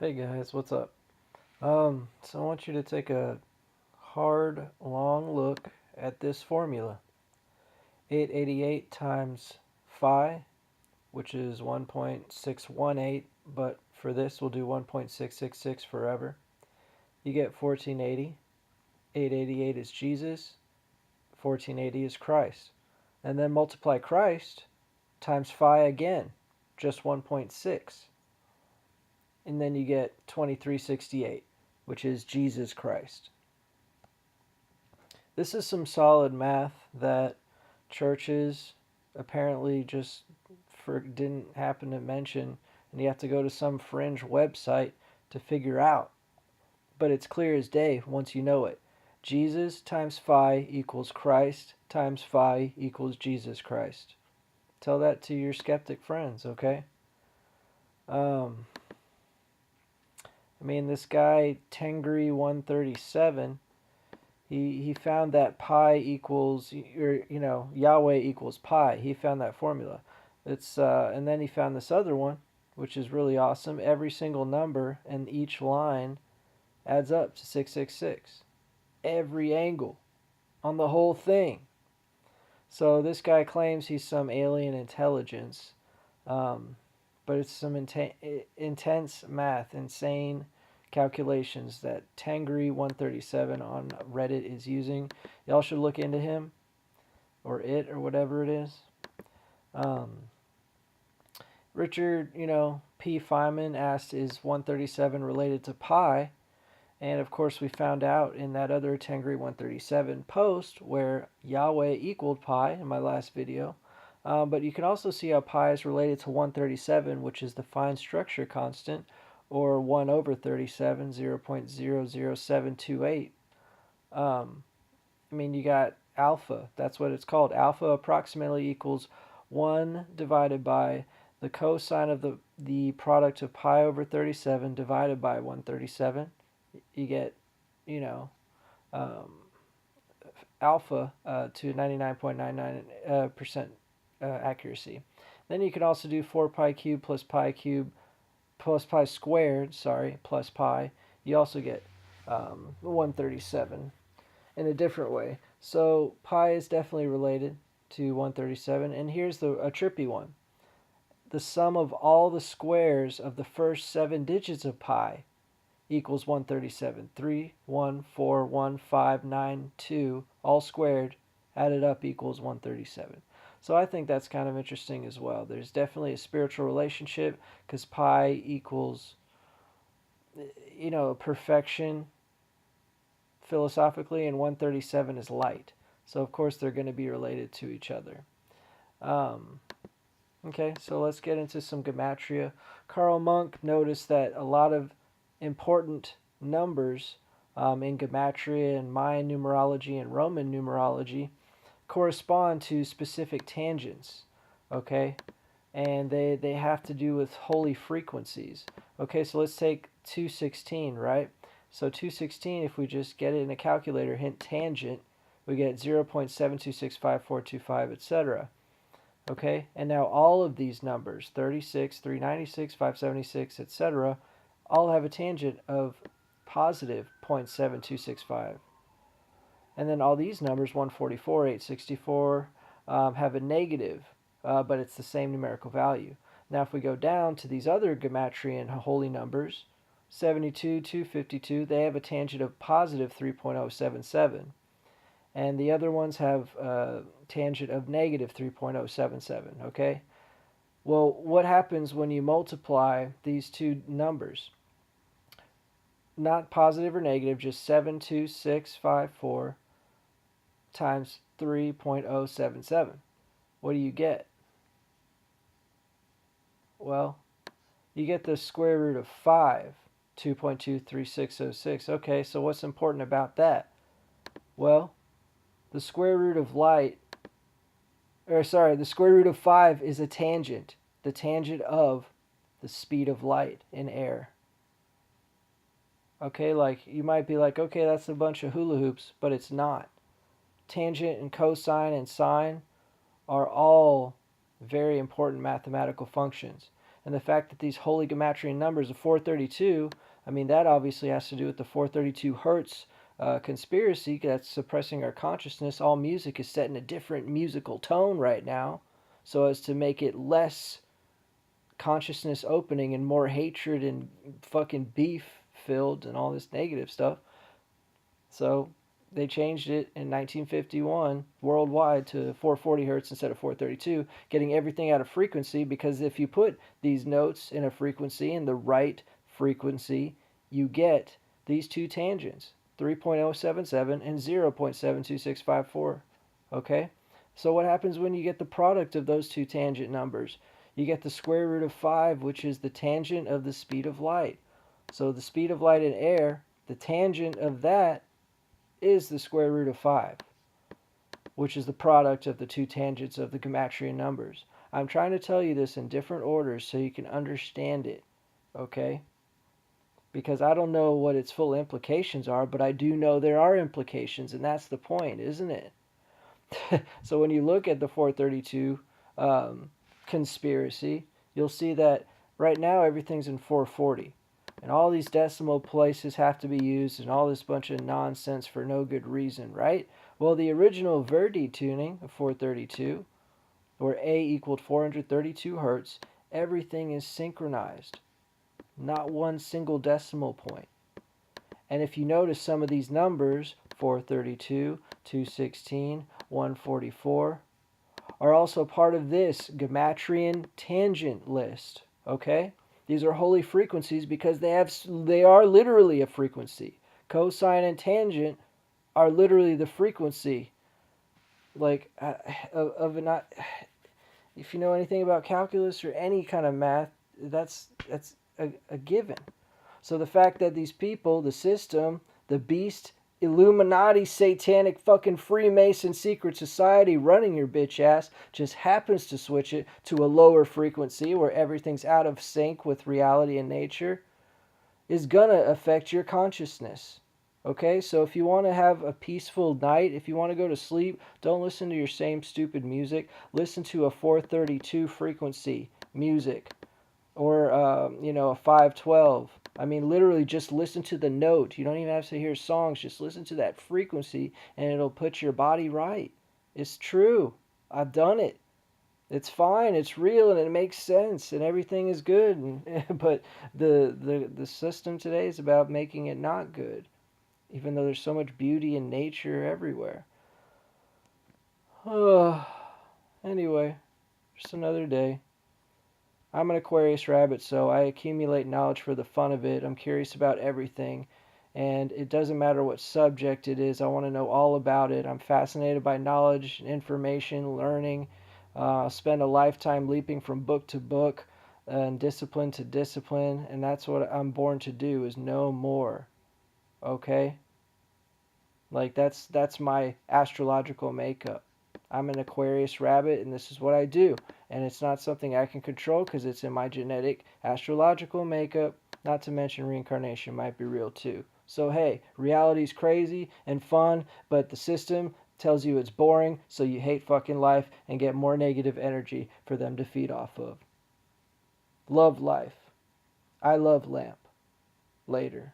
Hey guys, what's up? So I want you to take a hard, long look at this formula. 888 times phi, which is 1.618, but for this we'll do 1.666 forever. You get 1480. 888 is Jesus, 1480 is Christ. And then multiply Christ times phi again, just 1.6. And then you get 2368, which is Jesus Christ. This is some solid math that churches apparently just didn't happen to mention, and you have to go to some fringe website to figure out. But it's clear as day once you know it. Jesus times phi equals Christ times phi equals Jesus Christ. Tell that to your skeptic friends, okay? Um, this guy Tengri137, he found that pi equals, or Yahweh equals pi. He found that formula. And then he found this other one, which is really awesome. Every single number in each line adds up to 666. Every angle on the whole thing. So this guy claims he's some alien intelligence, but it's some intense math, insane calculations that Tengri137 on Reddit is using. Y'all should look into him or it or whatever it is. Richard, P. Feynman asked, is 137 related to pi? And of course, we found out in that other Tengri137 post where Yahweh equaled pi in my last video. But you can also see how pi is related to 137, which is the fine structure constant, or 1 over 37, 0.00728. You got alpha. That's what it's called. Alpha approximately equals 1 divided by the cosine of the product of pi over 37 divided by 137. You get, um, alpha to 99.99% accuracy. Then you can also do 4 pi cubed plus pi squared, plus pi. You also get 137 in a different way. So pi is definitely related to 137. And here's a trippy one. The sum of all the squares of the first 7 digits of pi equals 137. 3, 1, 4, 1, 5, 9, 2, all squared, added up equals 137. So I think that's kind of interesting as well. There's definitely a spiritual relationship because pi equals, perfection philosophically, and 137 is light. So of course they're going to be related to each other. Okay, so let's get into some Gematria. Karl Monk noticed that a lot of important numbers in Gematria and Mayan numerology and Roman numerology correspond to specific tangents, okay? And they have to do with holy frequencies. Okay, so let's take 216, right? So 216, if we just get it in a calculator, hint tangent, we get 0.7265425, etc. Okay, and now all of these numbers, 36, 396, 576, etc., all have a tangent of positive 0.7265. And then all these numbers, 144, 864, have a negative, but it's the same numerical value. Now if we go down to these other Gematrian holy numbers, 72, 252, they have a tangent of positive 3.077. And the other ones have a tangent of negative 3.077, okay? Well, what happens when you multiply these two numbers? Not positive or negative, just 72654 times 3.077. What do you get? Well, you get the square root of 5, 2.23606. Okay, so what's important about that? Well, the square root of the square root of 5 is a tangent. The tangent of the speed of light in air. Okay, like you might be like, okay, that's a bunch of hula hoops, but it's not. Tangent and cosine and sine are all very important mathematical functions. And the fact that these holy Gematrian numbers of 432, I mean, that obviously has to do with the 432 hertz conspiracy that's suppressing our consciousness. All music is set in a different musical tone right now so as to make it less consciousness opening and more hatred and fucking beef filled and all this negative stuff. So they changed it in 1951 worldwide to 440 hertz instead of 432, getting everything out of frequency, because if you put these notes in a frequency, in the right frequency, you get these two tangents, 3.077 and 0.72654. Okay? So what happens when you get the product of those two tangent numbers? You get the square root of 5, which is the tangent of the speed of light. So the speed of light in air, the tangent of that is the square root of 5, which is the product of the two tangents of the Gematrian numbers. I'm trying to tell you this in different orders so you can understand it, okay? Because I don't know what its full implications are, but I do know there are implications, and that's the point, isn't it? So when you look at the 432 conspiracy, you'll see that right now everything's in 440. And all these decimal places have to be used and all this bunch of nonsense for no good reason, right? Well, the original Verdi tuning of 432, where A equaled 432 hertz, everything is synchronized. Not one single decimal point. And if you notice some of these numbers, 432, 216, 144, are also part of this Gematrian tangent list, okay? These are holy frequencies because they are literally a frequency. Cosine and tangent are literally the frequency, like of not. If you know anything about calculus or any kind of math, that's a given. So the fact that these people, the system, the beast, Illuminati, satanic fucking Freemason secret society running your bitch ass just happens to switch it to a lower frequency where everything's out of sync with reality and nature is gonna affect your consciousness. Okay, so if you want to have a peaceful night, if you want to go to sleep, don't listen to your same stupid music. Listen to a 432 frequency music or a 512. I mean, literally just listen to the note. You don't even have to hear songs. Just listen to that frequency and it'll put your body right. It's true. I've done it. It's fine. It's real and it makes sense and everything is good. But the system today is about making it not good, even though there's so much beauty in nature everywhere. Anyway, just another day. I'm an Aquarius rabbit, so I accumulate knowledge for the fun of it. I'm curious about everything, and it doesn't matter what subject it is. I want to know all about it. I'm fascinated by knowledge, information, learning. I'll spend a lifetime leaping from book to book and discipline to discipline, and that's what I'm born to do, is know more. Okay? Like, that's my astrological makeup. I'm an Aquarius rabbit, and this is what I do. And it's not something I can control because it's in my genetic astrological makeup. Not to mention reincarnation might be real too. So hey, reality's crazy and fun, but the system tells you it's boring, so you hate fucking life and get more negative energy for them to feed off of. Love life. I love lamp. Later.